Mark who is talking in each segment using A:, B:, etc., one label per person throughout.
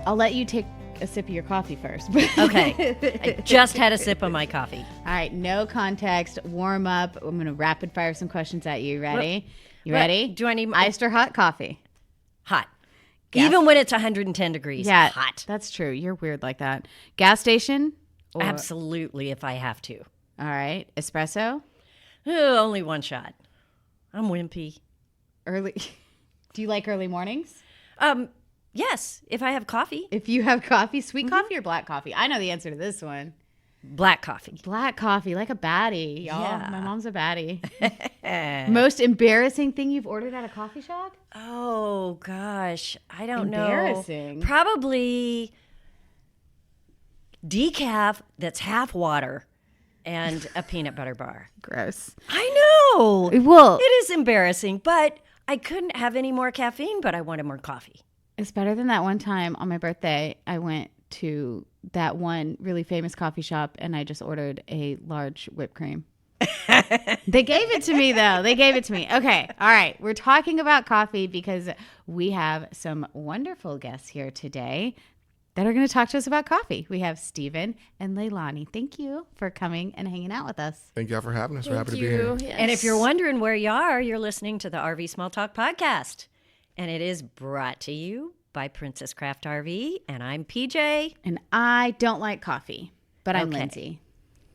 A: I'll let you take a sip of your coffee first.
B: Okay. I just had a sip of my coffee.
A: All right, no context. Warm up. I'm going to rapid fire some questions at you. Ready? You ready?
B: Do I need
A: iced or hot coffee?
B: Hot?
A: Gas-
B: Even when it's 110 degrees.
A: Yeah,
B: hot.
A: That's true. You're weird like that. Gas station? Or-
B: Absolutely, if I have to.
A: All right. Espresso?
B: Only one shot. I'm wimpy.
A: Early. Do you like early mornings?
B: Yes, if I have coffee.
A: If you have coffee, sweet coffee or black coffee? I know the answer to this one.
B: Black coffee.
A: Black coffee, like a baddie, y'all.
B: Yeah.
A: My mom's a baddie. Most embarrassing thing you've ordered at a coffee shop?
B: Oh, gosh. I don't know.
A: Embarrassing.
B: Probably decaf that's half water and a peanut butter bar.
A: Gross.
B: I know.
A: Well,
B: It is embarrassing, but I couldn't have any more caffeine, but I wanted more coffee.
A: it's better than that one time on my birthday. I went to that one really famous coffee shop and I just ordered a large whipped cream. They gave it to me, though. They gave it to me. Okay. All right. We're talking about coffee because we have some wonderful guests here today that are going to talk to us about coffee. We have Steven and Leilani. Thank you for coming and hanging out with us.
C: Thank y'all for having us. We're happy to be here.
D: Yes.
B: And if you're wondering where you are, you're listening to the RV Small Talk podcast. And it is brought to you by Princess Craft RV. And I'm PJ.
A: And I don't like coffee, but I'm
B: Okay.
A: Lindsay.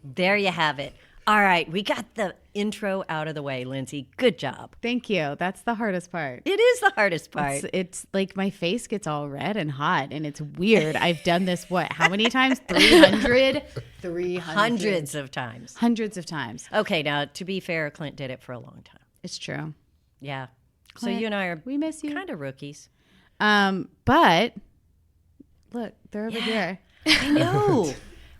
B: There you have it. All right. We got the intro out of the way, Lindsay. Good job.
A: Thank you. That's the hardest part.
B: It is the hardest part.
A: It's like my face gets all red and hot, and it's weird. I've done this, how many times? 300? 300.
B: Hundreds of times.
A: Hundreds of times.
B: Okay. Now, to be fair, Clint did it for a long time.
A: It's true.
B: Yeah. So
A: Clint,
B: you and I are
A: we miss you.
B: kind of rookies.
A: But look, they're over here.
B: I know.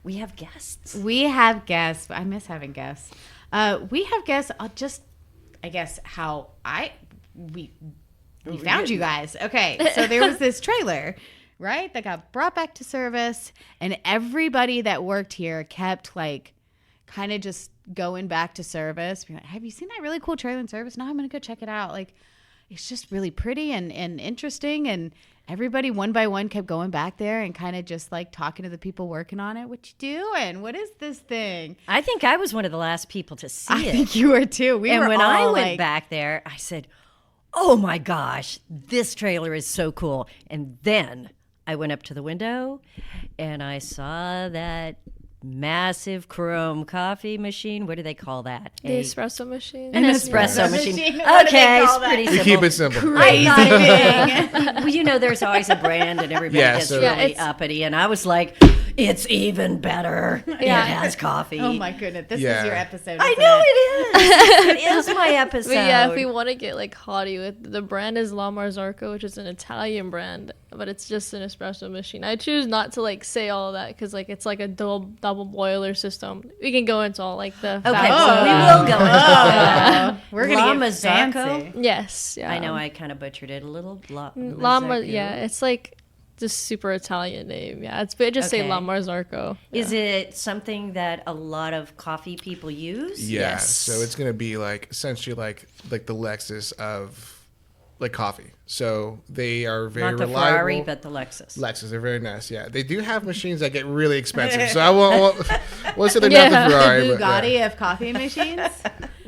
B: We have guests.
A: We have guests. I miss having guests. We have guests. I guess how we found you guys. Okay, so there was this trailer, right, that got brought back to service, and everybody that worked here kept like kind of just going back to service. Being like, have you seen that really cool trailer in service? No, I'm gonna go check it out. Like, it's just really pretty and interesting, and everybody one by one kept going back there and kind of just like talking to the people working on it. What you doing? What is this thing?
B: I think I was one of the last people to see
A: I
B: it.
A: think you were too.
B: And when I went back there, I said, oh my gosh, this trailer is so cool. And then I went up to the window and I saw that massive chrome coffee machine. What do they call that?
D: The espresso machine.
B: An espresso machine.
A: What do they
B: Okay,
A: call
B: it's pretty
C: We
B: simple.
C: keep it simple.
A: crazy thing.
B: Well, you know, there's always a brand and everybody
C: Yeah,
B: gets
C: so-
B: really
D: it's-
B: uppity. And I was like, it's even better.
D: Yeah.
B: It has coffee.
A: Oh my goodness, this
C: Yeah.
A: is your episode.
B: I
A: isn't
B: know
A: it?
B: it is. It is my episode.
D: But yeah, if we want to get like haughty with the brand is La Marzarco, which is an Italian brand, but it's just an espresso machine. I choose not to like say all of that because like it's like a double boiler system. We can go into all like the
B: Okay,
D: facts
B: well,
D: of
B: we
D: that.
B: will go into that.
A: We're
B: La
A: gonna get
B: Marzarco?
A: fancy.
D: Yes, yeah.
B: I know I kind of butchered it a little.
D: La
B: Marzarco.
D: yeah, it's like just super Italian name. Yeah, it's but just say
B: Okay.
D: La Marzarco. Yeah.
B: Is it something that a lot of coffee people use?
C: Yeah.
D: Yes.
C: So it's gonna be like essentially like the Lexus of like coffee. So they are very
B: Not the
C: reliable.
B: Ferrari, but the Lexus.
C: Lexus, they're very nice. Yeah, they do have machines that get really expensive. So I won't say they're not
D: Yeah.
C: the Ferrari,
A: The
C: but, yeah.
A: Bugatti of coffee machines.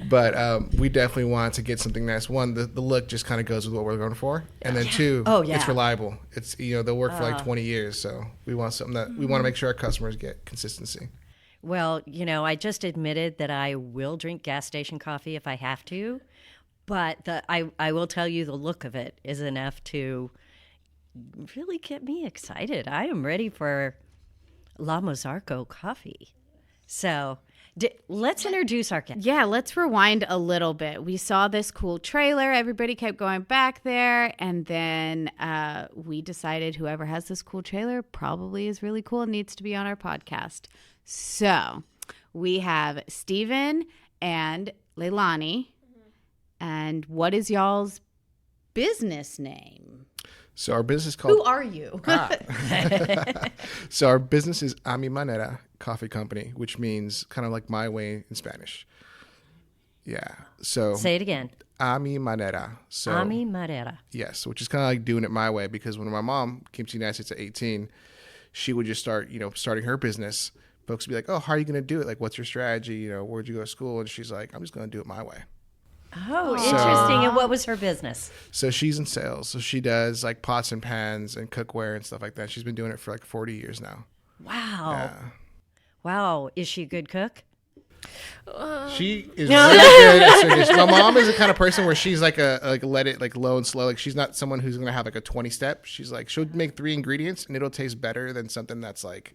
C: But we definitely want to get something nice. One, the look just kind of goes with what we're going for, and then two,
B: Oh, yeah.
C: it's reliable. It's they'll work for like 20 years. So we want something that we want to make sure our customers get consistency.
B: Well, you know, I just admitted that I will drink gas station coffee if I have to, but I will tell you the look of it is enough to really get me excited. I am ready for La Marzarco coffee. So let's introduce our guest.
A: Yeah, let's rewind a little bit. We saw this cool trailer. Everybody kept going back there. And then we decided whoever has this cool trailer probably is really cool and needs to be on our podcast. So we have Steven and Leilani. And what is y'all's business name?
C: So our business is called.
A: Who are you?
C: So our business is MANERA Coffee Company, which means kind of like my way in Spanish. Yeah. So
B: Say it again.
C: a mi manera. So
B: A mi manera.
C: yes, which is kind of like doing it my way, because when my mom came to the United States at 18, she would just start, starting her business. Folks would be like, oh, how are you going to do it? Like, what's your strategy? Where'd you go to school? And she's like, I'm just going to do it my way.
B: Oh, interesting. And what was her business?
C: So she's in sales. So she does like pots and pans and cookware and stuff like that. She's been doing it for like 40 years now.
B: Wow.
C: Yeah.
B: Wow. Is she a good cook?
C: She is really good at certain dishes. My mom is the kind of person where she's like let it like low and slow. Like she's not someone who's gonna have like a 20 step. She's like, she'll make 3 ingredients and it'll taste better than something that's like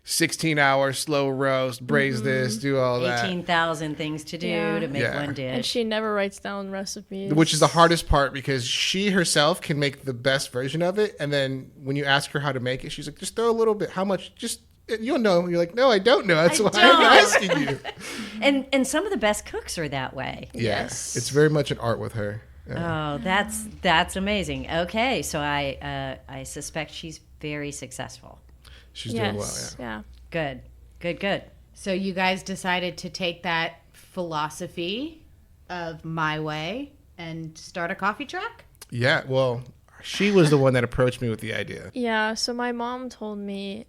C: 16 hours slow roast, braise this, do all that.
B: 18,000 things to do to make one dish.
D: And she never writes down recipes.
C: Which is the hardest part, because she herself can make the best version of it, and then when you ask her how to make it, she's like, just throw a little bit. How much? Just you'll know. You're like, no, I don't know. That's why I'm asking you.
B: And some of the best cooks are that way.
C: Yes, it's very much an art with her.
B: Oh, that's amazing. Okay, so I suspect she's very successful.
C: She's doing well.
D: Yeah.
B: Good.
A: So you guys decided to take that philosophy of my way and start a coffee truck?
C: Yeah. Well, she was the one that approached me with the idea.
D: Yeah. So my mom told me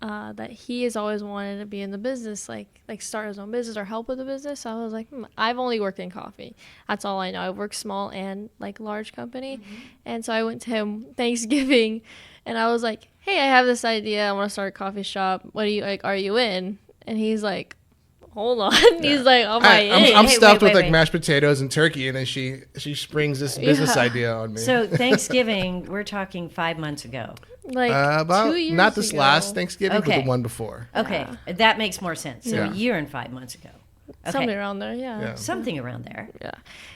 D: that he has always wanted to be in the business, like start his own business or help with the business. So I was like, I've only worked in coffee. That's all I know. I work small and like large company. And so I went to him Thanksgiving and I was like, hey, I have this idea. I want to start a coffee shop. What do you like? Are you in? And he's like, hold on. He's like, oh my.
C: I'm stuffed with like mashed potatoes and turkey, and then she springs this business idea on me.
B: So Thanksgiving, we're talking 5 months ago.
D: Like
C: about
D: 2 years
C: not this
D: ago.
C: last Thanksgiving, but
B: Okay.
C: the one before.
B: Okay, that makes more sense. So
C: Yeah.
B: a year and 5 months ago. Okay.
D: Something around there, yeah.
B: Something around there.
D: Yeah.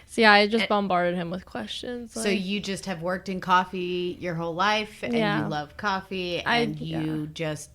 D: So yeah, I just bombarded him with questions.
A: So you just have worked in coffee your whole life and
D: Yeah.
A: you love coffee and you just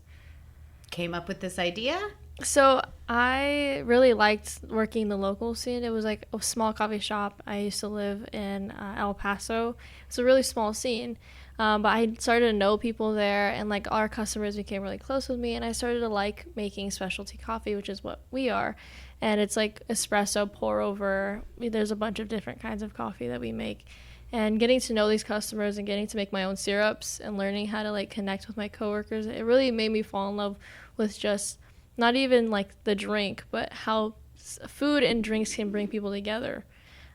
A: came up with this idea?
D: So I really liked working the local scene. It was like a small coffee shop. I used to live in El Paso. It's a really small scene. But I started to know people there, and like our customers became really close with me, and I started to like making specialty coffee, which is what we are. And it's like espresso, pour over. There's a bunch of different kinds of coffee that we make. And getting to know these customers and getting to make my own syrups and learning how to like connect with my coworkers, it really made me fall in love with just not even like the drink, but how food and drinks can bring people together.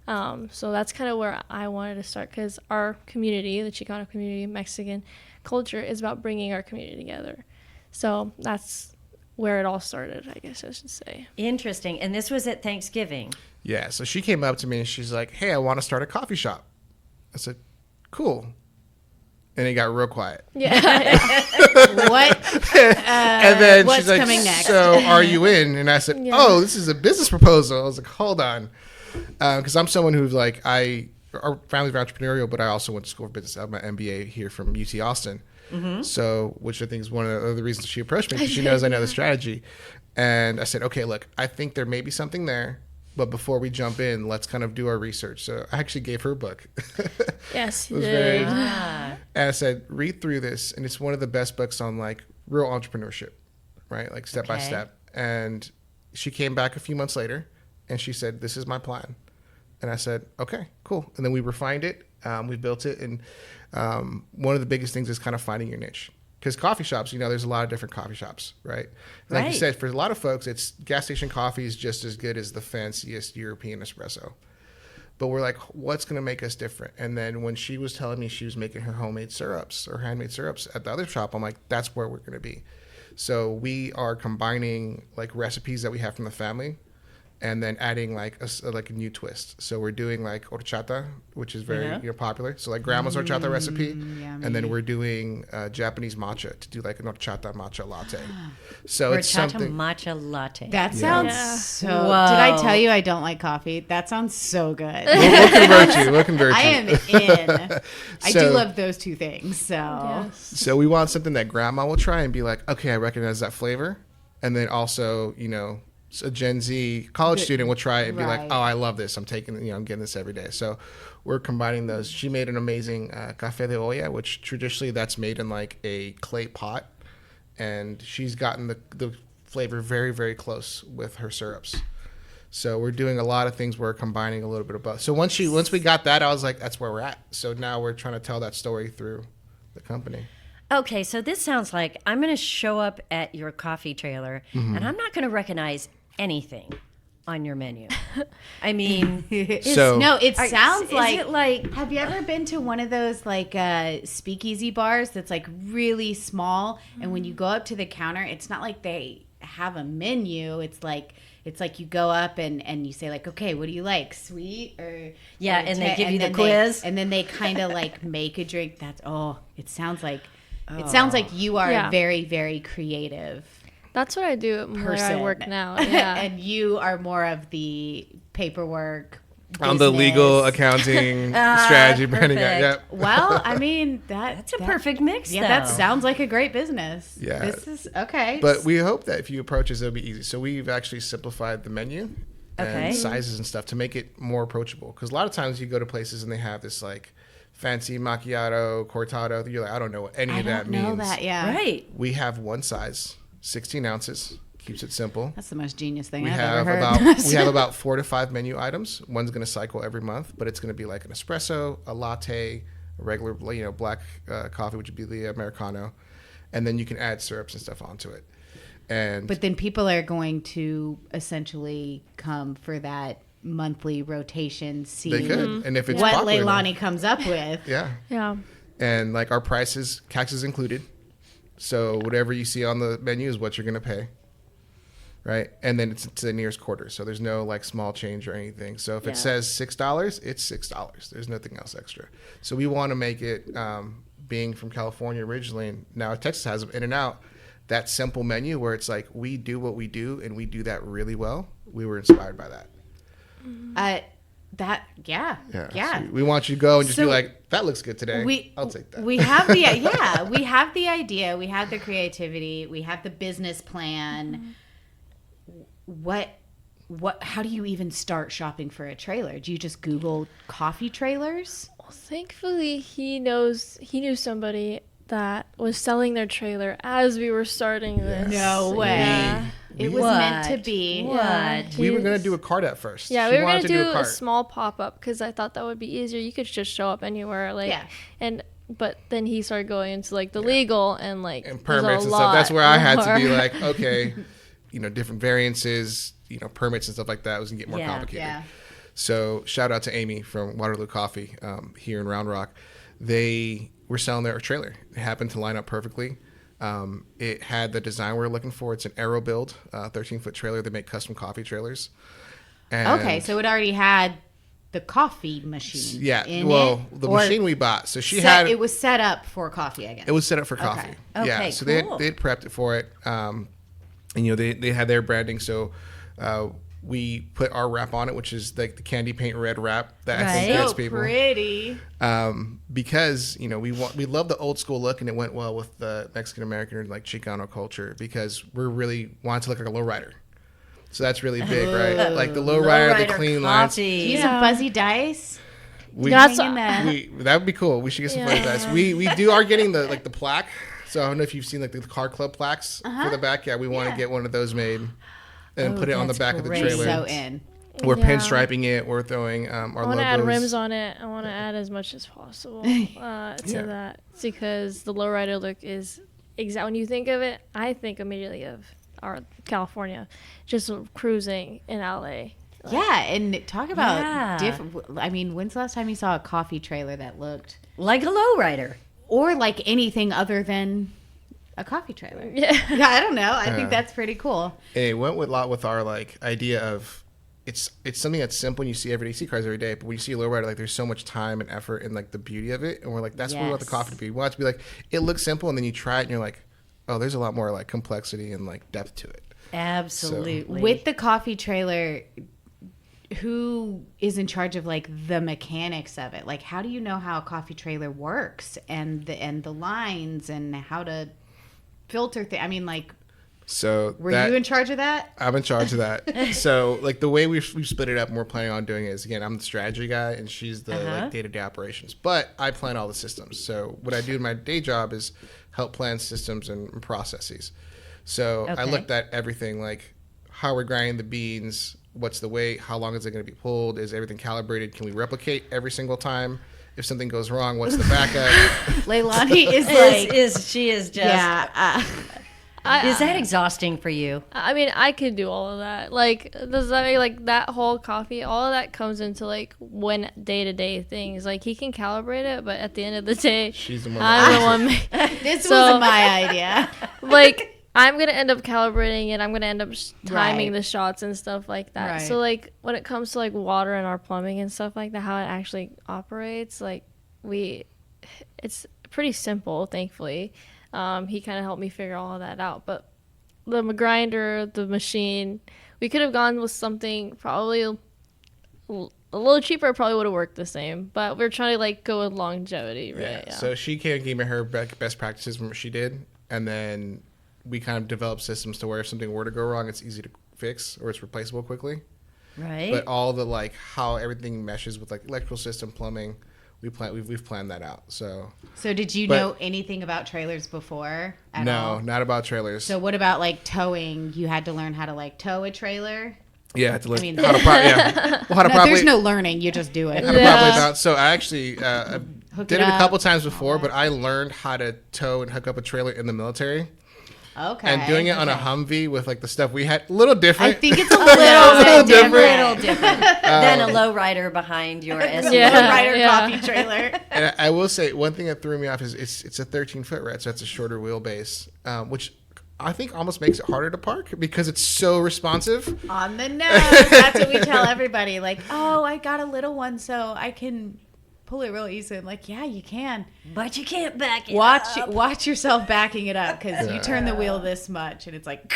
D: So that's kind of where I wanted to start, because our community, the Chicano community, Mexican culture, is about bringing our community together. So that's where it all started, I guess I should say.
B: Interesting. And this was at Thanksgiving.
C: Yeah. So she came up to me and she's like, "Hey, I want to start a coffee shop." I said, "Cool." And it got real quiet.
D: Yeah.
A: What?
C: And then
A: what's
C: she's like,
A: coming next?
C: "So are you in?" And I said,
D: Yeah.
C: "Oh, this is a business proposal." I was like, "Hold on." Because I'm someone who's like, our family's entrepreneurial, but I also went to school for business. I have my MBA here from UT Austin. So, which I think is one of the reasons she approached me, because she knows I know the strategy. And I said, okay, look, I think there may be something there, but before we jump in, let's kind of do our research. So I actually gave her a book.
D: Yes,
C: It was
D: you
C: very-
D: did.
B: Ah.
C: And I said, read through this, and it's one of the best books on like real entrepreneurship, right? Like step by
B: Okay.
C: step. And she came back a few months later, and she said, "This is my plan." And I said, "Okay, cool." And then we refined it. We built it, and one of the biggest things is kind of finding your niche. Because coffee shops, there's a lot of different coffee shops, right? Like you
B: Right.
C: said, for a lot of folks, it's gas station coffee is just as good as the fanciest European espresso. But we're like, what's going to make us different? And then when she was telling me she was making her homemade syrups or handmade syrups at the other shop, I'm like, that's where we're going to be. So we are combining like recipes that we have from the family, and then adding like a new twist. So we're doing like horchata, which is very popular. So like grandma's horchata recipe, and then we're doing Japanese matcha to do like an horchata matcha latte. So it's
B: Horchata
C: something.
B: matcha latte.
A: That sounds
D: Yeah.
A: so.
B: Whoa.
A: Did I tell you I don't like coffee? That sounds so good.
C: We'll convert you. We'll convert you.
A: I am in. I do
C: So-
A: love those two things. So
D: Yes.
C: So we want something that grandma will try and be like, okay, I recognize that flavor. And then also, a Gen Z college student will try it and be like,
A: Right.
C: oh, I love this. I'm I'm getting this every day. So we're combining those. She made an amazing café de olla, which traditionally that's made in like a clay pot. And she's gotten the flavor very, very close with her syrups. So we're doing a lot of things. We're combining a little bit of both. So once we got that, I was like, that's where we're at. So now we're trying to tell that story through the company.
B: Okay, so this sounds like I'm going to show up at your coffee trailer, and I'm not going to recognize anything on your menu. I mean,
C: So
A: No, it
B: Are-
A: sounds
B: is
A: like,
B: it like-
A: Have you ever been to one of those like speakeasy bars that's like really small, and when you go up to the counter, it's not like they have a menu. It's like you go up and you say like, okay, what do you like, sweet or
B: Yeah,
A: or
B: and they give you the
A: then
B: quiz.
A: and then they kind of like make a drink. It sounds like you are
D: Yeah.
A: very, very creative
D: That's what I do where
A: person.
D: I work now. Yeah.
A: and you are more of the paperwork.
C: on the legal,
A: business.
C: accounting, strategy, branding.
B: perfect.
C: Yep.
A: Well, I mean
B: that's a perfect mix,
A: Yeah,
B: though.
A: that sounds like a great business.
C: Yeah.
A: This is okay.
C: But we hope that if you approach us, it'll be easy. So we've actually simplified the menu
B: Okay.
C: and sizes and stuff to make it more approachable. Because a lot of times you go to places and they have this like fancy macchiato, cortado. You're like, I don't know what any
A: I
C: of that
A: don't know
C: means.
A: that. Yeah,
B: Right.
C: We have one size, 16 ounces. Keeps it simple.
A: That's the most genius thing
C: We
A: I've
C: have
A: ever heard.
C: about 4 to 5 menu items. One's going to cycle every month, but it's going to be like an espresso, a latte, a regular black coffee, which would be the Americano, and then you can add syrups and stuff onto it. And
A: But then people are going to essentially come for that monthly rotation. See
C: they could, and if it's
A: what
C: popular,
A: Leilani comes up with.
C: yeah,
D: Yeah.
C: and like our prices, taxes included. So whatever you see on the menu is what you're going to pay. Right, and then it's to the nearest quarter, so there's no like small change or anything. So if
D: Yeah.
C: it says $6, it's $6. There's nothing else extra. So we want to make it, being from California originally, and now Texas has them in and out. That simple menu where it's like we do what we do and we do that really well. We were inspired by that.
A: Yeah.
C: So we want you to go and just
A: So
C: be like, that looks good today. I'll take that.
A: We have the we have the idea, we have the creativity, we have the business plan. What how do you even start shopping for a trailer? Do you just Google coffee trailers?
D: Well, thankfully, he knew somebody that was selling their trailer as we were starting this.
A: No way.
D: Yeah.
A: It was meant to be.
B: What?
C: We were going to do a cart at first.
D: Yeah,
C: She
D: we were
C: wanted
D: gonna do a
C: cart.
D: small pop up because I thought that would be easier. You could just show up anywhere, like,
A: Yeah.
D: but then he started going into like the legal and like
C: and
D: there's a
C: permits and stuff.
D: lot
C: That's where I had to be
D: more.
C: like, okay, different variances, permits and stuff like that. It was gonna get more
B: Yeah.
C: complicated.
A: Yeah.
C: So shout out to Amy from Waterloo Coffee here in Round Rock. They were selling their trailer. It happened to line up perfectly. It had the design we were looking for. It's an aero build, 13-foot trailer. They make custom coffee trailers. And
A: Okay, so it already had the coffee machine.
C: yeah,
A: in
C: well,
A: it,
C: the
A: or
C: machine we bought. So she
A: set-
C: had
A: it was set up for coffee, I guess.
C: It was set up for coffee.
B: Okay,
C: Yeah. So they
B: cool.
C: had prepped it for it. And they had their branding. So we put our wrap on it, which is like the candy paint red wrap that I think
B: Right.
C: gets
A: so
C: people.
A: pretty.
C: Because we love the old school look, and it went well with the Mexican American or like Chicano culture because we're really wanting to look like a lowrider. So that's really big, right? Like the lowrider, the clean lines.
A: Do you
B: coffee.
A: use some fuzzy dice?
C: We,
D: That's
A: Hanging the-
C: that would be cool. We should get some fun dice. We are getting the plaque. So I don't know if you've seen like the car club plaques for the back. Yeah, we want to get one of those made and put it on the
A: that's
C: back of the
A: great.
C: trailer.
A: So in.
C: We're
D: Yeah.
C: pinstriping it. We're throwing our
D: I
C: logos.
D: want to add rims on it. I want to add as much as possible to that because the lowrider look is exact. When you think of it, I think immediately of our California, just cruising in LA.
A: Yeah, and talk about
B: Yeah.
A: different. I mean, when's the last time you saw a coffee trailer that looked
B: Like a lowrider.
A: or like anything other than a coffee trailer?
D: Yeah.
A: Yeah, I don't know. I think that's pretty cool.
C: And it went with a lot with our like idea of it's something that's simple and you see every day. You see cars every day, but when you see a lowrider, like there's so much time and effort and like the beauty of it. And we're like, that's what we want the
A: Yes.
C: coffee to be. We want it to be like it looks simple, and then you try it and you're like, oh, there's a lot more like complexity and like depth to it.
B: Absolutely.
A: With the coffee trailer, who is in charge of like the mechanics of it? Like, how do you know how a coffee trailer works and the lines and how to filter things? I mean, like,
C: So
A: were you in charge of that?
C: I'm in charge of that. So like the way we've split it up and we're planning on doing it is, again, I'm the strategy guy and she's the like day-to-day operations. But I plan all the systems. So what I do in my day job is help plan systems and processes. So I
B: Okay.
C: looked at everything like how we're grinding the beans, What's the weight? How long is it going to be pulled? Is everything calibrated? Can we replicate every single time? If something goes wrong, what's the backup?
A: Leilani is like,
B: she is just
A: yeah.
B: is that exhausting for you?
D: I mean, I could do all of that. Like, does that mean, like, that whole coffee, all of that comes into, like, when day-to-day things. Like, he can calibrate it, but at the end of the day,
C: She's the one.
D: I'm the one.
A: This
D: So-
A: wasn't my idea.
D: Like, I'm going to end up calibrating it. I'm going to end up timing
A: Right.
D: the shots and stuff like that.
A: Right.
D: So, like, when it comes to, like, water and our plumbing and stuff like that, how it actually operates, like, it's pretty simple, thankfully. He kind of helped me figure all of that out. But the grinder, the machine, we could have gone with something probably a little cheaper. It probably would have worked the same. But we're trying to, like, go with longevity, right?
C: Yeah. So she gave me her best practices from what she did, and then we kind of developed systems to where if something were to go wrong, it's easy to fix or it's replaceable quickly.
B: Right.
C: But all the like how everything meshes with like electrical system, plumbing, we've planned that out. So
A: Did you
C: But-
A: know anything about trailers before at all?
C: no, not about trailers.
A: So what about like towing? You had to learn how to like tow a trailer?
C: yeah, to
A: mean-
C: how to how to
A: No,
C: properly
A: there's no learning. You just do it.
C: how to properly balance. So I actually
A: Hook
C: did
A: it
C: it a
A: up,
C: couple times before, but I learned how to tow and hook up a trailer in the military.
A: Okay.
C: And doing it on a Humvee with like the stuff we had, a little
A: I
C: different.
A: think it's a
C: little
A: little
C: different.
B: little different than a lowrider behind your SUV.
D: Yeah.
A: rider
D: Yeah.
A: coffee trailer.
C: And I will say one thing that threw me off is it's a 13-foot, right? So that's a shorter wheelbase, which I think almost makes it harder to park because it's so responsive.
A: On the nose. That's what we tell everybody. Like, oh, I got a little one, so I can pull it real easy. I'm like, yeah, you can.
B: But you can't back it
A: Watch
B: up.
A: watch yourself backing it up because you turn the wheel this much and it's like.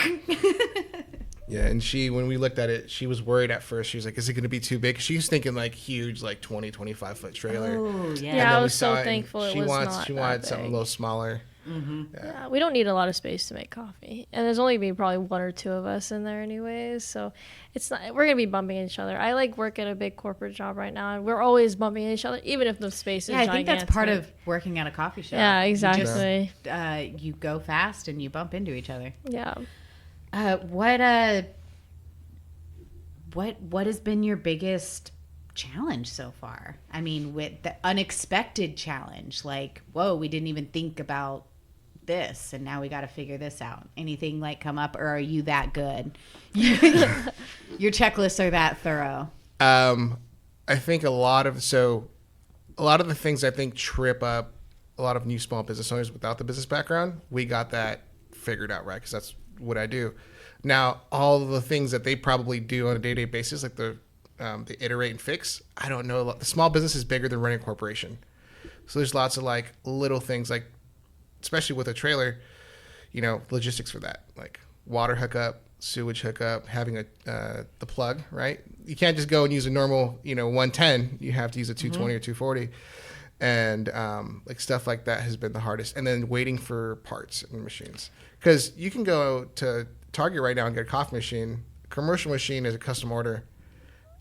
C: Yeah, and when we looked at it, she was worried at first. She was like, is it going to be too big? She was thinking like huge, like 20, 25-foot trailer.
B: Oh,
C: And
B: yeah.
D: Yeah,
C: then
D: I
C: we
D: was so
C: saw it, and
D: thankful it
C: she
D: was
C: wants,
D: not
C: She
D: that
C: wanted something a
D: big.
C: little smaller.
D: Yeah, we don't need a lot of space to make coffee, and there's only be probably one or two of us in there anyways. So it's not we're gonna be bumping each other. I like work at a big corporate job right now, and we're always bumping each other, even if the space is.
A: Yeah, I think that's part
D: gigantic.
A: of working at a coffee shop.
D: Yeah,
A: You just,
D: exactly.
A: you go fast and you bump into each other.
D: Yeah.
A: What has been your biggest challenge so far? I mean, with the unexpected challenge, like, whoa, we didn't even think about this, and now we got to figure this out. Anything like come up, or are you that good? Your checklists are that thorough.
C: I think a lot of the things I think trip up a lot of new small business owners without the business background, we got that figured out, right? Because that's what I do. Now, all the things that they probably do on a day-to-day basis, like the iterate and fix, I don't know. The small business is bigger than running a corporation. So there's lots of like little things, like especially with a trailer, logistics for that, like water hookup, sewage hookup, having the plug, right? You can't just go and use a normal, 110. You have to use a 220 or 240. And like stuff like that has been the hardest. And then waiting for parts and machines. Because you can go to Target right now and get a coffee machine. A commercial machine is a custom order.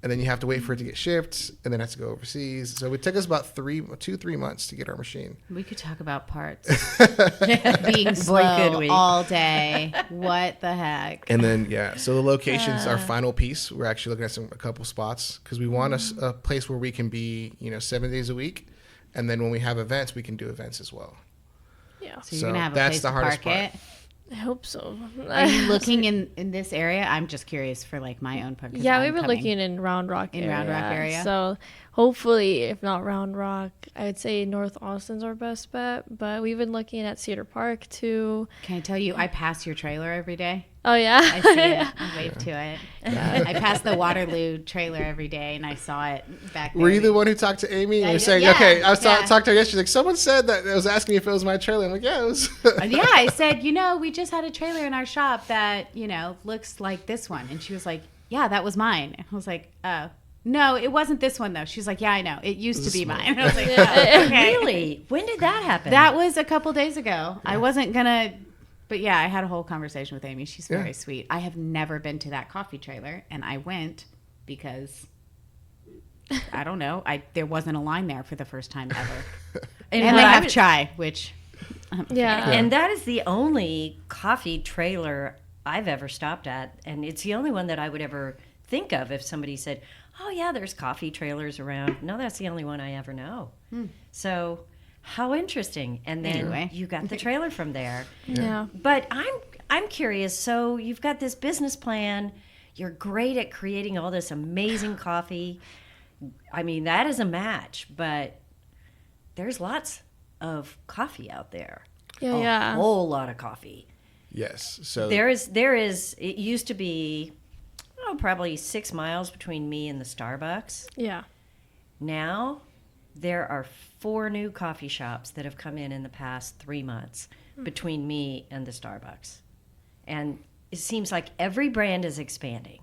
C: And then you have to wait for it to get shipped, and then it has to go overseas. So it took us about 3 months to get our machine.
A: We could talk about parts being slow
B: could we.
A: all day. What the heck?
C: And then, so the location's our final piece. We're actually looking at a couple spots because we want a place where we can be, 7 days a week. And then when we have events, we can do events as well.
D: Yeah.
A: So you're gonna have a
C: that's
A: place
C: the
A: to
C: hardest
A: park
C: part.
A: it.
D: I hope so.
A: Are you looking in this area? I'm just curious for like my own part. 'Cause
D: Yeah,
A: I'm
D: we've been
A: coming.
D: looking in Round Rock
A: In Round Rock area?
D: So hopefully, if not Round Rock, I would say North Austin's our best bet. But we've been looking at Cedar Park too.
A: Can I tell you, I pass your trailer every day.
D: Oh yeah.
A: I see it. I wave to it. I pass the Waterloo trailer every day, and I saw it back there.
C: Were you the one who talked to Amy? And
A: Yeah,
C: was saying,
A: yeah,
C: okay, I was
A: yeah.
C: talked to her yesterday. She's like, someone said that it was asking me if it was my trailer. I'm like, yeah, it was.
A: Yeah, I said, we just had a trailer in our shop that, looks like this one. And she was like, yeah, that was mine. And I was like, oh. No, it wasn't this one, though. She's like, yeah, I know. It used to be mine. And I was like, oh, okay.
B: Really? When did that happen?
A: That was a couple days ago. I wasn't going to, but yeah, I had a whole conversation with Amy. She's very sweet. I have never been to that coffee trailer, and I went because, I don't know, there wasn't a line there for the first time ever. And
B: what
A: they
B: I
A: have
B: was-
A: chai, which...
D: Yeah.
B: And that is the only coffee trailer I've ever stopped at, and it's the only one that I would ever think of if somebody said, oh, yeah, there's coffee trailers around. No, that's the only one I ever know. So how interesting. And then
A: Anyway.
B: you got the trailer from there.
D: Yeah.
B: But I'm curious. So you've got this business plan. You're great at creating all this amazing coffee. I mean, that is a match, but there's lots of coffee out there.
D: Yeah.
B: A whole lot of coffee.
C: Yes. So
B: There is, it used to be, probably 6 miles between me and the Starbucks.
D: Yeah.
B: Now, there are 4 new coffee shops that have come in the past 3 months between me and the Starbucks. And it seems like every brand is expanding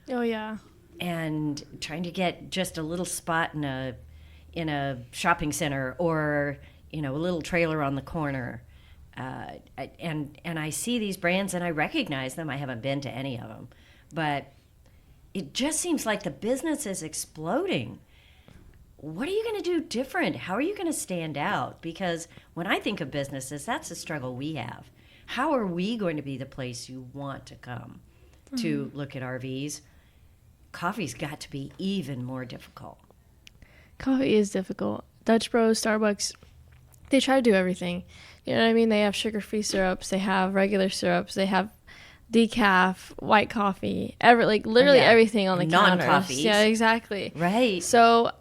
D: Oh yeah.
B: and trying to get just a little spot in a shopping center or, a little trailer on the corner. And I see these brands and I recognize them. I haven't been to any of them, but it just seems like the business is exploding. What are you going to do different? How are you going to stand out? Because when I think of businesses, that's the struggle we have. How are we going to be the place you want to come to look at RVs? Coffee's got to be even more difficult.
D: Coffee is difficult. Dutch Bros, Starbucks, they try to do everything. You know what I mean? They have sugar-free syrups. They have regular syrups. They have decaf, white coffee, literally everything on the counters.
B: Non-coffees.
D: Yeah, exactly.
B: Right.
D: So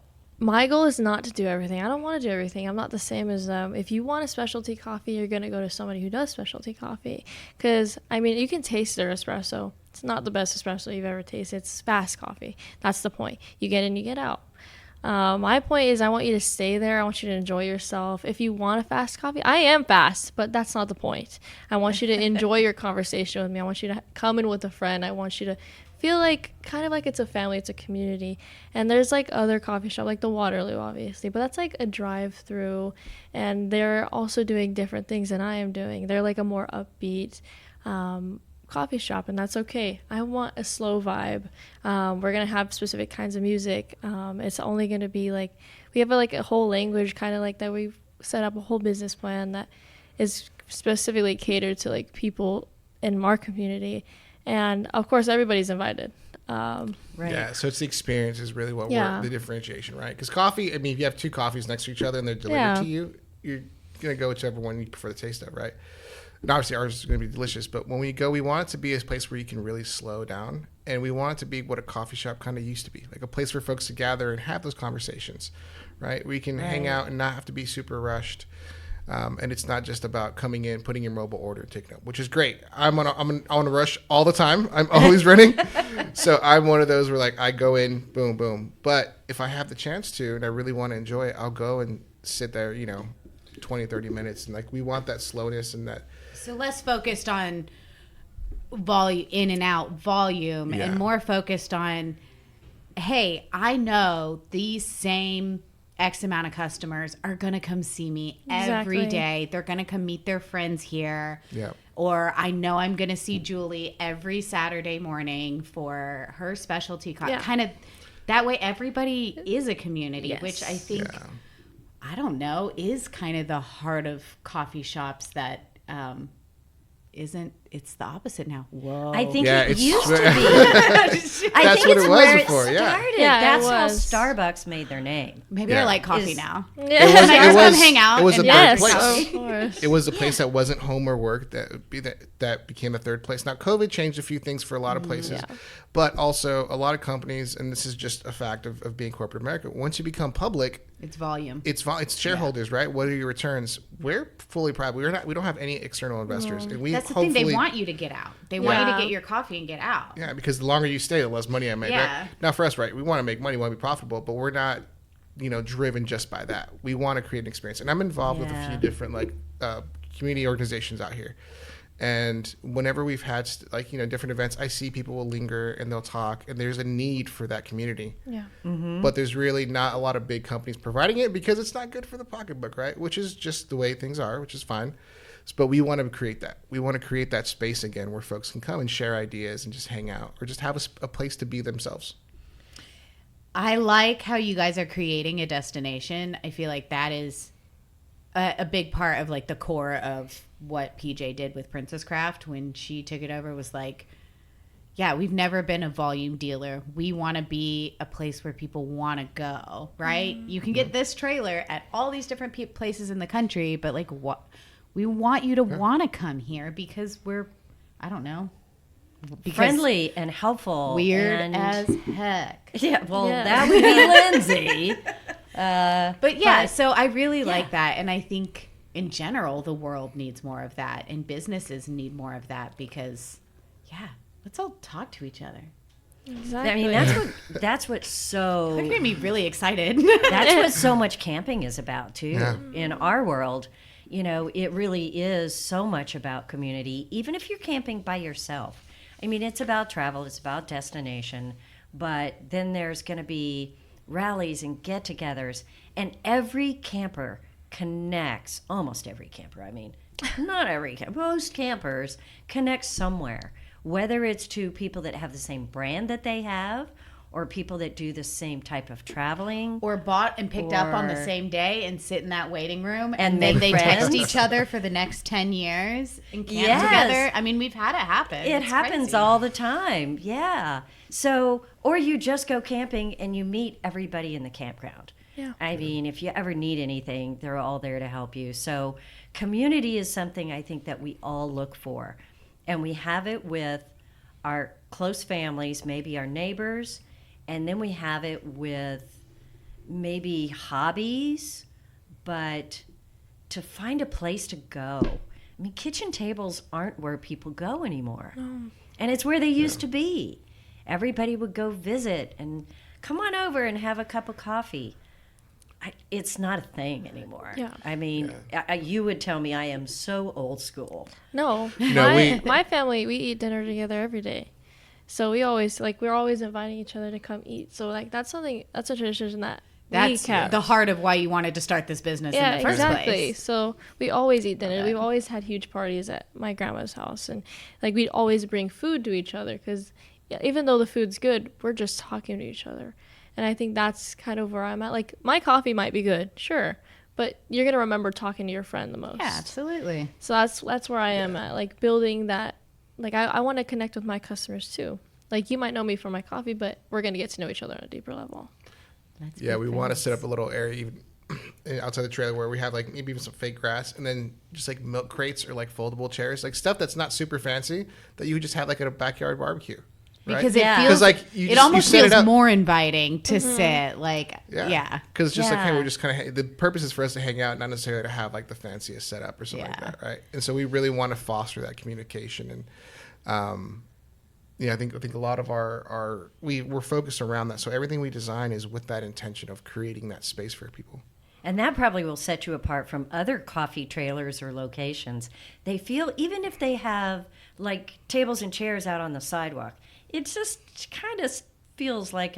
D: my goal is not to do everything. I don't want to do everything. I'm not the same as them. If you want a specialty coffee, you're going to go to somebody who does specialty coffee. Because, you can taste their espresso. It's not the best espresso you've ever tasted. It's fast coffee. That's the point. You get in, you get out. My point is I want you to stay there. I want you to enjoy yourself. If you want a fast coffee, I am fast, but that's not the point. I want you to enjoy your conversation with me. I want you to come in with a friend. I want you to feel kind of like it's a family, it's a community. And there's other coffee shop, like the Waterloo, obviously, but that's a drive-through, and they're also doing different things than I am doing. They're a more upbeat coffee shop, and that's okay. I want a slow vibe. We're gonna have specific kinds of music. It's only gonna be we have a whole language kind of that. We've set up a whole business plan that is specifically catered to people in our community, and of course everybody's invited.
B: Right.
C: Yeah, so it's the experience is really what
D: Yeah.
C: the differentiation, right? Because coffee, if you have 2 coffees next to each other and they're delivered to you, you're gonna go whichever one you prefer the taste of, right? And obviously ours is going to be delicious, but when we go, we want it to be a place where you can really slow down, and we want it to be what a coffee shop kind of used to be, like a place for folks to gather and have those conversations, right? Where you can hang out and not have to be super rushed, and it's not just about coming in, putting your mobile order, and taking it, which is great. I'm on a rush all the time. I'm always running, so I'm one of those where I go in, boom, boom. But if I have the chance to, and I really want to enjoy it, I'll go and sit there, 20, 30 minutes, and we want that slowness and that.
A: So less focused on volume, in and out volume,
C: Yeah.
A: and more focused on, hey, I know these same X amount of customers are going to come see me every
D: Exactly.
A: day. They're going to come meet their friends here.
C: Yeah.
A: Or I know I'm going to see Julie every Saturday morning for her specialty coffee.
D: Yeah.
A: Kind of that way everybody is a community,
D: Yes.
A: which I think,
C: Yeah.
A: I don't know, is kind of the heart of coffee shops that isn't. It's the opposite now. Whoa.
B: I think
C: Yeah,
B: it
C: it's-
B: used to be. I
C: That's
B: think
C: what
B: it's
C: it was
B: where
C: before,
B: it
C: yeah.
B: started.
D: Yeah, it
B: That's how
D: was.
B: Starbucks made their name.
A: Maybe
C: Yeah.
A: I like coffee
B: Is-
A: now.
C: It was,
A: I just
C: it
A: come
C: was,
A: hang out
C: it was a
A: and-
C: third
D: Yes,
C: place.
D: of course.
C: It was a place that wasn't home or work that became a third place. Now, COVID changed a few things for a lot of places, but also a lot of companies, and this is just a fact of being corporate America. Once you become public,
A: It's volume.
C: it's shareholders, right? What are your returns? We're fully private. We don't have any external investors, and we
A: That's the thing. They
C: hopefully-
A: want you to get out. They want you to
D: Yeah.
A: get your coffee and get out.
C: Yeah, because the longer you stay, the less money I make.
A: Yeah.
C: Right? Now, for us, right, we want to make money, we want to be profitable, but we're not, driven just by that. We want to create an experience, and I'm involved with a
B: Yeah.
C: few different community organizations out here. And whenever we've had different events, I see people will linger and they'll talk, and there's a need for that community.
D: Yeah.
C: But there's really not a lot of big companies providing it because it's not good for the pocketbook, right? Which is just the way things are, which is fine. But we want to create that. We want to create that space again where folks can come and share ideas and just hang out or just have a place to be themselves.
A: I like how you guys are creating a destination. I feel like that is a big part of the core of what PJ did with Princess Craft when she took it over. Was yeah, we've never been a volume dealer. We want to be a place where people want to go, right? You can get this trailer at all these different places in the country, but like what we want you to want to come here because we're, I don't know, because
B: friendly and helpful.
A: weird
B: and,
A: as heck.
B: Yeah, well, that would be Lindsay.
A: But yeah, so I really like that. And I think in general, the world needs more of that and businesses need more of that because, yeah, let's all talk to each other.
D: Exactly.
B: I mean, that's what's so.
A: That made me really excited.
B: That's what so much camping is about too.
C: Yeah.
B: In our world, you know, it really is so much about community. Even if you're camping by yourself, I mean, it's about travel, it's about destination, but then there's going to be rallies and get-togethers, and every camper connects. Almost every camper. I mean, not every camper. Most campers connect somewhere. Whether it's to people that have the same brand that they have or people that do the same type of traveling.
A: Or bought and picked up on the
B: Or-
A: same day and sit in that waiting room.
B: And
A: then
B: make
A: they
B: friends.
A: text each other for the next 10 years and camp
B: Yes.
A: together. I mean, we've had it happen.
B: It
A: It's
B: happens
A: crazy.
B: all the time. Yeah. So, or you just go camping and you meet everybody in the campground.
D: Yeah.
B: I mean, if you ever need anything, they're all there to help you. So, community is something I think that we all look for. And we have it with our close families, maybe our neighbors, and then we have it with maybe hobbies, but to find a place to go. I mean, kitchen tables aren't where people go anymore. And it's where they used to be. Everybody would go visit and come on over and have a cup of coffee. It's not a thing anymore.
D: Yeah.
B: I mean, you would tell me I am so old school.
D: No,
C: No,
D: my family, we eat dinner together every day. So we always, like, we're always inviting each other to come eat. So, like, that's a tradition that we
A: That's
D: kept.
A: the heart of why you wanted to start this business in the first
D: exactly.
A: place.
D: So we always eat dinner. We've always had huge parties at my grandma's house. And, like, we'd always bring food to each other because even though the food's good, we're just talking to each other. And I think that's kind of where I'm at. Like, my coffee might be good, sure, but you're going to remember talking to your friend the most.
A: Yeah, absolutely.
D: So that's where I am at, like, building that. Like, I want to connect with my customers too. Like, you might know me for my coffee, but we're going to get to know each other on a deeper level.
A: That's
C: Yeah,
A: good
C: we want to
A: things.
C: set up a little area even outside the trailer where we have like maybe even some fake grass and then just like milk crates or like foldable chairs, like stuff that's not super fancy that you would just have like at a backyard barbecue. Right?
A: Because
B: Yeah.
A: it
C: 'Cause,
A: feels
C: like, you
A: it
C: just- you
A: almost
C: set it
A: feels
C: up.
A: more inviting to sit. Like, yeah.
C: Because it's just like, hey,
B: Yeah.
C: we're just kind of, the purpose is for us to hang out, not necessarily to have like the fanciest setup or something like
A: Yeah.
C: that, right? And so we really want to foster that communication. And, yeah, I think a lot of we're focused around that. So everything we design is with that intention of creating that space for people.
B: And that probably will set you apart from other coffee trailers or locations. They feel, even if they have like tables and chairs out on the sidewalk, it just kind of feels like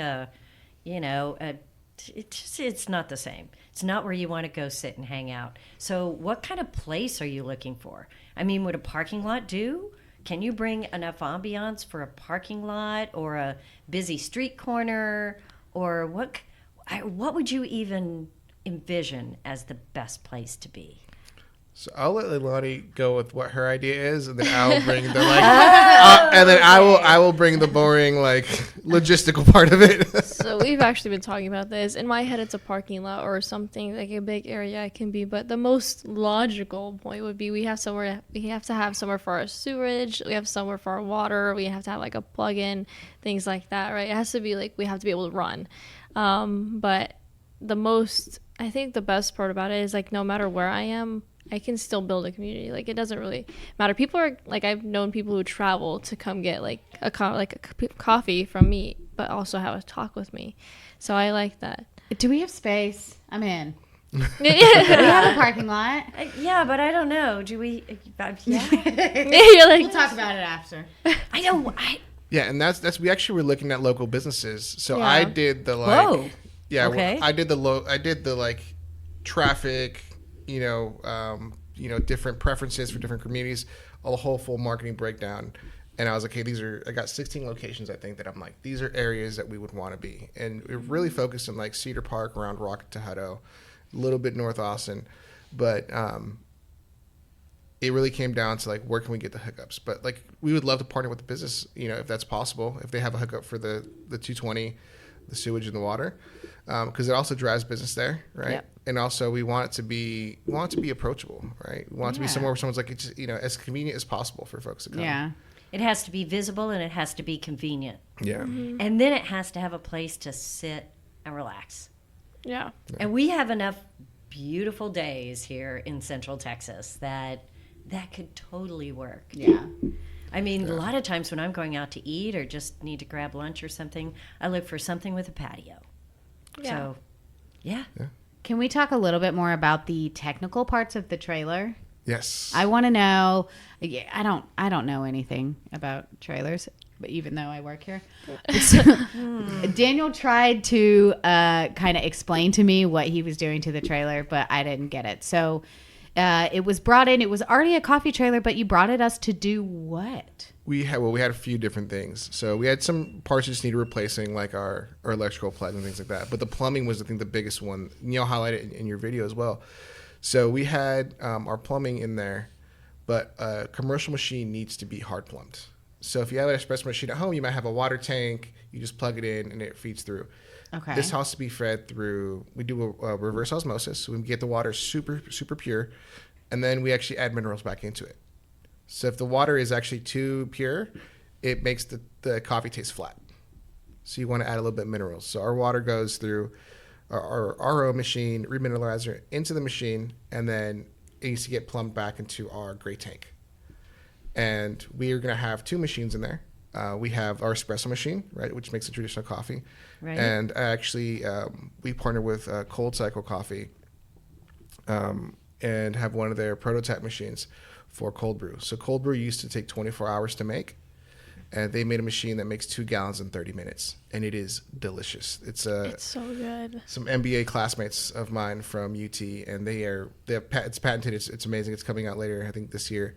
B: it's not the same. It's not where you want to go sit and hang out. So what kind of place are you looking for? I mean, would a parking lot do? Can you bring enough ambiance for a parking lot or a busy street corner? Or what would you even envision as the best place to be?
C: So I'll let Leilani go with what her idea is, and then I'll bring the like, and then I will bring the boring like logistical part of it.
D: So we've actually been talking about this. In my head, it's a parking lot or something like a big area it can be. But the most logical point would be we have to have somewhere for our sewage. We have somewhere for our water. We have to have like a plug-in, things like that, right? It has to be like we have to be able to run. But I think the best part about it is like no matter where I am, I can still build a community. Like, it doesn't really matter. People are like, I've known people who travel to come get like a coffee from me, but also have a talk with me. So I like that.
A: Do we have space? I'm in. We
D: Yeah.
A: have a parking lot.
B: Yeah, but I don't know. Do we? Yeah.
D: You're like,
A: We'll talk about it after.
B: I don't.
C: Yeah, and that's we actually were looking at local businesses. So
D: Yeah.
C: I did the like,
B: Whoa.
C: yeah,
B: Okay.
C: I did the like traffic, different preferences for different communities, a whole full marketing breakdown. And I was like, hey, I got 16 locations, I think, that I'm like, these are areas that we would want to be. And we're really focused in like Cedar Park, around Rocket to Hutto, a little bit North Austin. But it really came down to like, where can we get the hookups? But like, we would love to partner with the business, if that's possible, if they have a hookup for the 220, the sewage and the water, because it also drives business there, right?
B: Yep.
C: And also we want it to be approachable, right? We want it to be somewhere where someone's like, it's, as convenient as possible for folks to come.
A: Yeah.
B: It has to be visible and it has to be convenient.
C: Yeah.
B: And then it has to have a place to sit and relax.
D: Yeah.
B: And we have enough beautiful days here in Central Texas that could totally work.
A: Yeah.
B: I mean, a lot of times when I'm going out to eat or just need to grab lunch or something, I look for something with a patio.
D: Yeah.
B: So, yeah.
A: Can we talk a little bit more about the technical parts of the trailer?
C: Yes.
A: I want to know. I don't know anything about trailers, but even though I work here, Daniel tried to kind of explain to me what he was doing to the trailer, but I didn't get it. So it was brought in. It was already a coffee trailer, but you brought it us to do what?
C: We had a few different things. So we had some parts that just needed replacing, like our electrical plugs and things like that. But the plumbing was, I think, the biggest one. Neil highlighted it in your video as well. So we had our plumbing in there, but a commercial machine needs to be hard plumbed. So if you have an espresso machine at home, you might have a water tank. You just plug it in and it feeds through.
A: Okay.
C: This has to be fed through. We do a reverse osmosis, so we get the water super super pure, and then we actually add minerals back into it. So if the water is actually too pure, it makes the coffee taste flat. So you want to add a little bit of minerals. So our water goes through our RO machine, remineralizer, into the machine, and then it needs to get plumbed back into our gray tank. And we are going to have two machines in there. We have our espresso machine, right, which makes a traditional coffee.
B: Right.
C: And actually, we partner with Cold Cycle Coffee and have one of their prototype machines for cold brew. So cold brew used to take 24 hours to make. And they made a machine that makes 2 gallons in 30 minutes. And it is delicious. It's
D: so good.
C: Some MBA classmates of mine from UT, and it's patented. It's amazing. It's coming out later, I think, this year.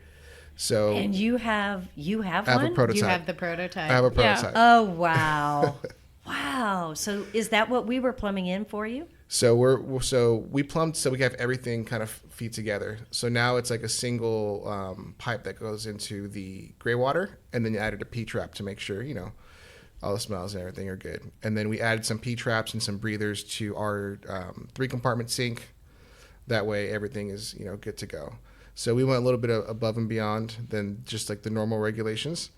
C: So
B: And you have
C: I have
B: one?
C: a prototype.
A: You have the prototype.
C: I have a prototype.
B: Oh, wow. Wow. So is that what we were plumbing in for you?
C: So we plumbed so we have everything kind of feed together. So now it's like a single pipe that goes into the gray water, and then you added a P-trap to make sure all the smells and everything are good. And then we added some P-traps and some breathers to our 3-compartment sink. That way everything is good to go. So we went a little bit above and beyond than just like the normal regulations.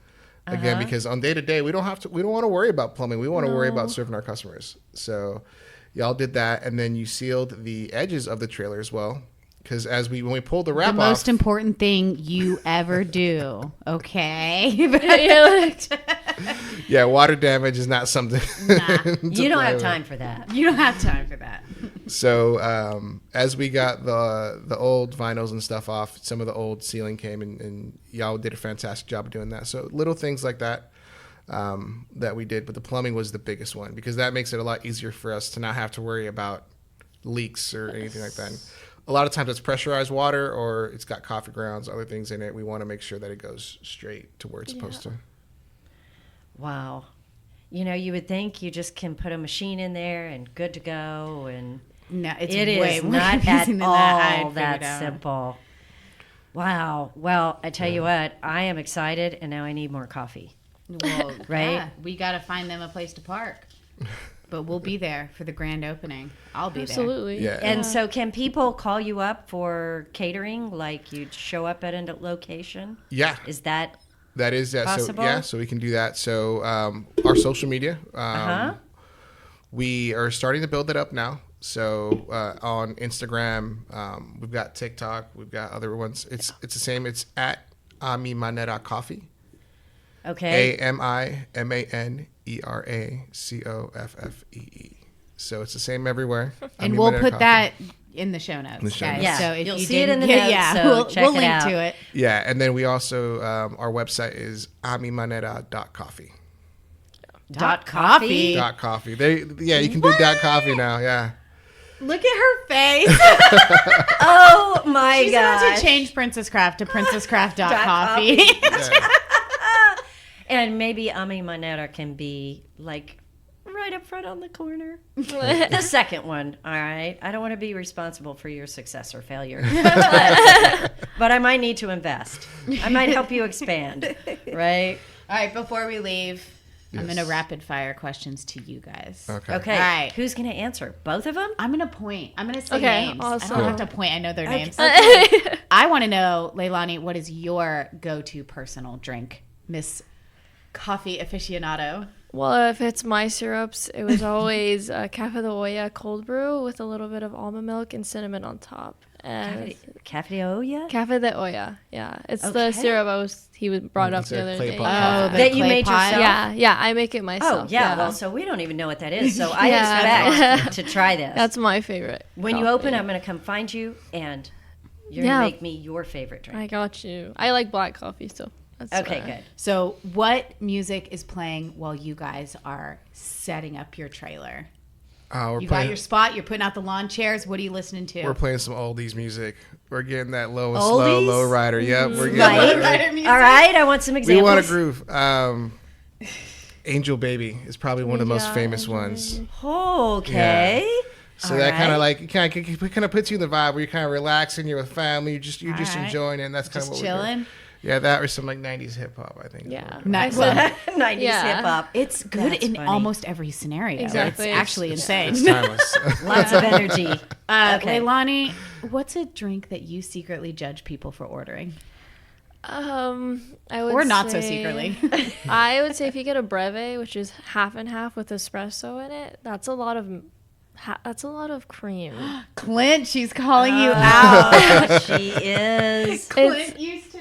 C: Again, because on day to day we don't want to worry about plumbing. We want to worry about serving our customers. So y'all did that, and then you sealed the edges of the trailer as well. Because when we pulled the wrap off,
A: the most important thing you ever do, okay?
C: Yeah, water damage is not something.
A: Nah,
B: you don't have time for that.
A: you don't have time for that.
C: So as we got the old vinyls and stuff off, some of the old ceiling came, and y'all did a fantastic job of doing that. So little things like that that we did, but the plumbing was the biggest one because that makes it a lot easier for us to not have to worry about leaks or anything like that. And a lot of times it's pressurized water or it's got coffee grounds, other things in it. We want to make sure that it goes straight to where it's supposed to.
B: Wow. You would think you just can put a machine in there and good to go, and
A: No, it's
B: it
A: way
B: is
A: more
B: not
A: confusing
B: at
A: than
B: all
A: I
B: that
A: figured out.
B: simple. Wow. Well, I tell you what, I am excited, and now I need more coffee.
A: Well,
B: Right?
A: yeah, we got to find them a place to park. But we'll be there for the grand opening. I'll be
D: Absolutely.
C: Yeah.
B: And so can people call you up for catering? Like you'd show up at a location?
C: Yeah.
B: Is that
C: That is
B: possible?
C: So we can do that. So our social media, we are starting to build it up now. So on Instagram, we've got TikTok, we've got other ones. It's the same. It's at MANERA Coffee.
B: okay?
C: AMIMANERACOFFEE. So it's the same everywhere.
A: And
C: Ami
A: we'll
C: Manera
A: put
C: Coffee.
A: that in the show notes,
C: In the show
A: guys.
C: notes.
B: Yeah,
A: So if
B: you'll
A: you
B: see it in the
A: didn't
B: notes, so
A: we'll
B: check it
A: link
B: out.
A: to it.
C: Yeah, and then we also our website is amimanera.coffee.
B: .coffee?
C: .coffee. You can do .coffee now. Yeah.
A: Look at her face.
B: Oh my
A: She's
B: god!
A: about to change Princess Craft to princesscraft.coffee.
B: And maybe Ami Manera can be like right up front on the corner. The second one, all right? I don't want to be responsible for your success or failure. But I might need to invest. I might help you expand, right?
A: All right, before we leave, I'm
C: Yes.
A: going to rapid fire questions to you guys.
C: Okay.
B: Okay.
A: All right.
B: Who's going to answer? Both of them?
A: I'm going to point. I'm going to say
D: Okay,
A: names.
D: awesome.
A: I don't have to point. I know their names.
B: Okay.
A: I want to know, Leilani, what is your go-to personal drink? Miss Coffee Aficionado.
D: Well, if it's my syrups, it was always Cafe de Olla cold brew with a little bit of almond milk and cinnamon on top. And
B: Cafe de Olla?
D: Cafe de Olla, yeah, it's
B: Okay.
D: the syrup he brought up
C: It's
D: the
C: a
D: other
C: clay
D: day.
C: pot
D: Yeah.
C: coffee.
B: That you
A: clay
B: made
A: pot?
B: yourself?
D: Yeah, I make it myself.
B: Oh, yeah. Well, so we don't even know what that is. So I
D: Yeah.
B: expect to try this.
D: That's my favorite.
B: When you
D: coffee.
B: open, I'm going to come find you, and you're
D: Yeah.
B: going to make me your favorite drink.
D: I got you. I like black coffee, so that's
B: Okay,
D: why.
B: good.
A: So what music is playing while you guys are setting up your trailer?
C: We're
A: You got
C: playing.
A: your spot. You're putting out the lawn chairs. What are you listening to?
C: We're playing some oldies music. We're getting that low and
B: Oldies?
C: slow, low rider. Yep, we're getting
B: Right.
C: that.
A: Music.
B: All right, I want some
C: We
B: examples.
C: want a groove. Angel Baby is probably one of the most famous
D: Angel
C: ones.
D: Baby.
B: Okay.
C: So
B: All
C: that kind
B: right.
C: of like kind of puts you in the vibe where you're kind of relaxing. You're with family. You're just
A: All right.
C: enjoying it. And that's kind of
A: Just
C: what we're doing.
A: chilling.
C: Yeah, that or some like '90s hip hop. I think.
D: Yeah.
A: Nice.
D: I
A: Well,
D: said-
B: 90s
D: Yeah.
B: hip hop.
A: it's good
B: That's
A: in
B: funny.
A: almost every scenario.
D: Exactly.
A: It's actually insane.
C: It's timeless.
B: Lots of energy. Okay.
A: Leilani, what's a drink that you secretly judge people for ordering?
D: I would
A: Or not so
D: say-
A: secretly.
D: I would say if you get a breve, which is half and half with espresso in it, that's a lot of cream.
A: Clint, she's calling you out.
B: She is.
A: Clint used to.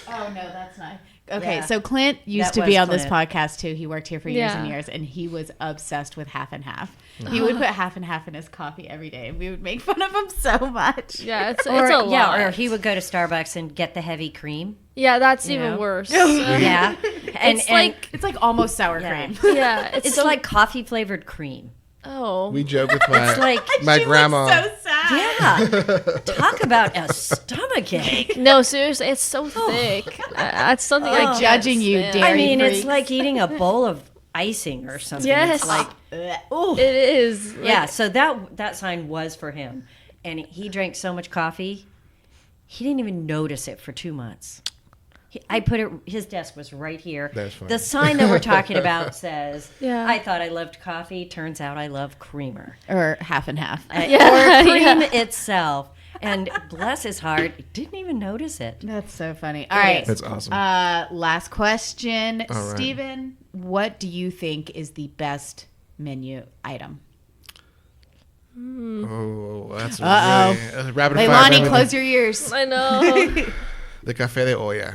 A: Oh, no, that's not. Okay,
B: Yeah.
A: so Clint used
B: That
A: to be
B: was
A: on this
B: Clint.
A: podcast too. He worked here for years and
D: Yeah.
A: years, and he was obsessed with half and half. He would put half and half in his coffee every day, and we would make fun of him so much.
D: Yeah, it's
B: Or,
D: a lot.
B: yeah, or he would go to Starbucks and get the heavy cream.
D: Yeah, that's
B: You
D: even
B: know?
D: worse.
B: Yeah. And,
D: It's like
A: It's like almost sour
B: Yeah.
A: cream.
D: yeah,
B: it's
D: so,
B: like coffee flavored cream.
D: oh
C: We joke with my
B: It's like,
C: my
A: She
C: grandma.
A: looks so sad.
B: yeah. Talk about a stomach ache.
D: no, seriously, it's so thick. That's something I
A: Like
D: can't
A: judging you,
D: stand.
A: dare-
B: I mean,
A: freaks.
B: it's like eating a bowl of icing or something.
D: Yes.
B: It's like,
A: Oh,
D: It is. Like,
B: yeah, so that sign was for him. And he drank so much coffee, he didn't even notice it for 2 months. I put it, his desk was right here.
C: That's funny.
B: The sign that we're talking about says,
D: Yeah.
B: I thought I loved coffee. Turns out I love creamer.
A: or half and half.
D: Yeah,
B: Or cream
D: yeah.
B: itself. And bless his heart, he didn't even notice it.
A: That's so funny. All right.
C: That's awesome.
A: Last question.
C: All right.
A: Steven, what do you think is the best menu item?
C: Oh, that's
A: Uh-oh.
C: really that's a rapid fire.
A: Leilani,
C: everything.
A: close your ears.
D: I know.
C: The Cafe de Olla.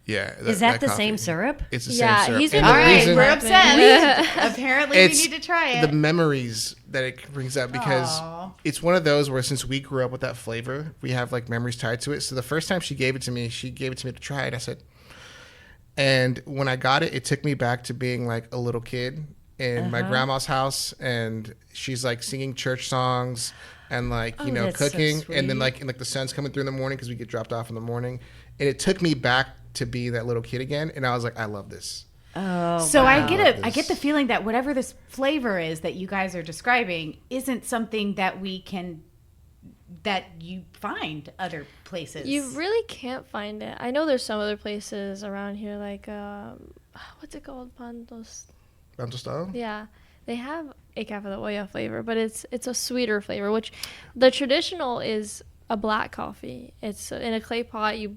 C: Yeah.
B: Is that the
C: coffee.
B: same syrup?
C: It's the
D: Yeah,
C: same syrup.
D: he's
C: And
D: been
C: the
A: All right,
C: reason-
A: we're upset. Apparently, we
C: It's
A: need to try it.
C: the memories that it brings up because
A: Aw.
C: it's one of those where since we grew up with that flavor, we have like memories tied to it. So the first time she gave it to me to try it. I said, and when I got it, it took me back to being like a little kid in my grandma's house, and she's like singing church songs and like
B: Oh, that's so
C: cooking, and then
B: sweet.
C: like and like the sun's coming through in the morning because we get dropped off in the morning, and it took me back to be that little kid again, and I was like, I love this.
B: Oh,
A: So
B: wow.
A: I get the feeling that whatever this flavor is that you guys are describing isn't something that you find other places.
D: You really can't find it. I know there's some other places around here, like what's it called, Pantos?
C: Bantu style?
D: Yeah, they have a Cafe de Olla flavor, but it's a sweeter flavor. Which the traditional is a black coffee. It's in a clay pot. You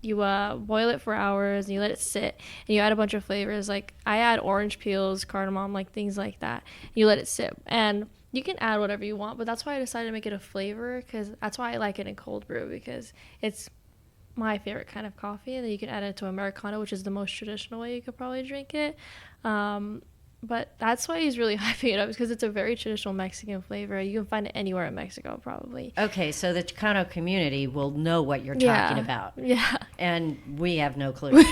D: boil it for hours and you let it sit, and you add a bunch of flavors. Like I add orange peels, cardamom, like things like that. You let it sit, and you can add whatever you want. But that's why I decided to make it a flavor, because that's why I like it in cold brew, because it's my favorite kind of coffee. And then you can add it to Americano, which is the most traditional way you could probably drink it. But that's why he's really hyping it up, because it's a very traditional Mexican flavor. You can find it anywhere in Mexico, probably.
B: Okay, so the Chicano community will know what you're talking about.
D: Yeah.
B: And we have no clue.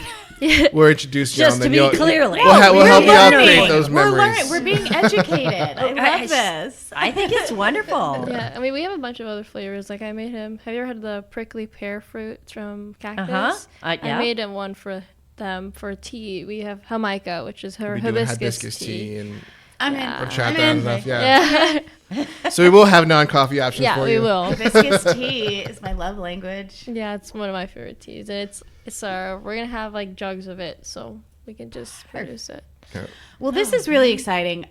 C: We're introduced you,
B: Just
C: and
B: to
C: then
B: be clearly.
C: we'll help you
B: learning.
C: update those
A: We're
C: memories.
A: learning. We're being educated. I love this.
B: I think it's wonderful.
D: Yeah, I mean, we have a bunch of other flavors. Like I made him. Have you ever had the prickly pear fruit from Cactus?
B: Uh-huh. Yeah.
D: I made him one for them for tea. We have Jamaica, which is her
C: We're doing
D: hibiscus tea.
C: and
A: I'm
D: Yeah.
A: in.
C: or chat
A: I'm
C: that
A: in.
C: enough.
D: Yeah,
C: So we will have non-coffee options
D: yeah,
C: for
D: we
C: you.
D: will.
A: Hibiscus tea is my love language.
D: Yeah, it's one of my favorite teas. It's we're gonna have like jugs of it, so we can just produce it.
C: Okay.
A: Well, this is really exciting.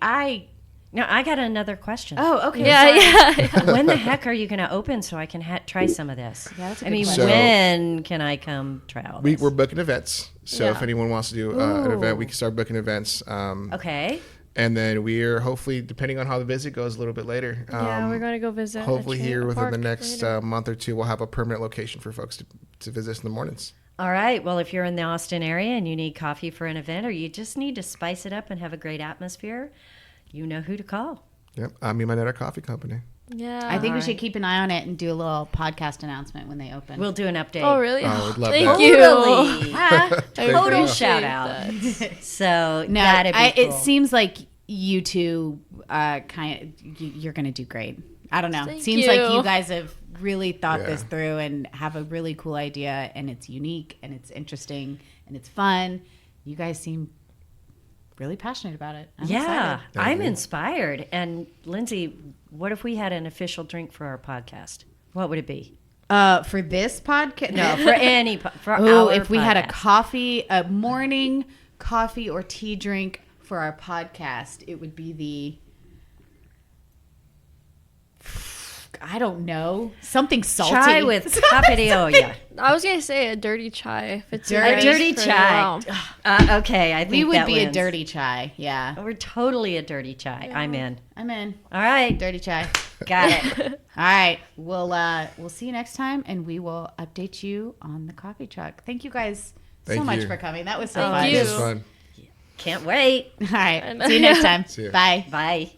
B: Now, I got another question.
A: Oh, okay.
D: Yeah.
B: When the heck are you going to open so I can try some of this?
A: Yeah, that's a
B: I
A: good
B: mean,
A: question.
B: when can I come try all this?
C: We're booking events. So
D: Yeah.
C: if anyone wants to do an event, we
B: Ooh.
C: can start booking events.
B: Okay.
C: And then we're hopefully, depending on how the visit goes, a little bit later.
D: Yeah, we're gonna go visit. a
C: Hopefully here
D: trailer
C: within the
D: park
C: next
D: later.
C: month or two, we'll have a permanent location for folks to visit us in the mornings.
B: All right. Well, if you're in the Austin area and you need coffee for an event or you just need to spice it up and have a great atmosphere, you know who to call.
C: Yep, I'm MANERA Coffee Company.
D: Yeah.
A: I think we
B: Alright.
A: should keep an eye on it and do a little podcast announcement when they open.
B: We'll do an update.
D: Oh, really?
C: I would love
D: Thank
C: that.
D: you.
B: Totally.
A: Ah,
B: Total
C: Thank you.
B: shout out.
D: That.
B: So
A: no,
B: that'd be cool.
A: it seems like you two you're going to do great. I don't know.
D: Thank
A: Seems like
D: you.
A: you guys have really thought this
C: Yeah.
A: through and have a really cool idea, and it's unique and it's interesting and it's fun. You guys seem really passionate about it. I'm
B: Yeah,
A: excited.
B: I'm
C: you.
B: inspired. And Lindsay, what if we had an official drink for our podcast? What would it be?
A: For this podcast,
B: No, for any for
A: Oh,
B: our
A: if we had a
B: podcast.
A: a morning coffee or tea drink for our podcast, it would be I don't know, something salty.
B: chai with cafe de olla.
D: I was gonna say a dirty chai. If it's
A: Dirty-
B: A dirty
D: for-
B: chai.
D: wow.
B: Okay, I think
A: We would
B: that
A: be a
B: wins.
A: dirty chai. Yeah,
B: We're totally a dirty chai. I'm in.
A: I'm in.
B: All right,
A: Dirty chai.
B: got it.
A: All right, we'll see you next time, and we will update you on the coffee truck. Thank you guys so
C: Thank
A: much
C: you.
A: for coming. That was so
D: Thank
A: fun.
D: you.
C: It was fun.
B: Can't wait.
A: All right, see you next time.
C: See ya.
A: Bye.
B: Bye.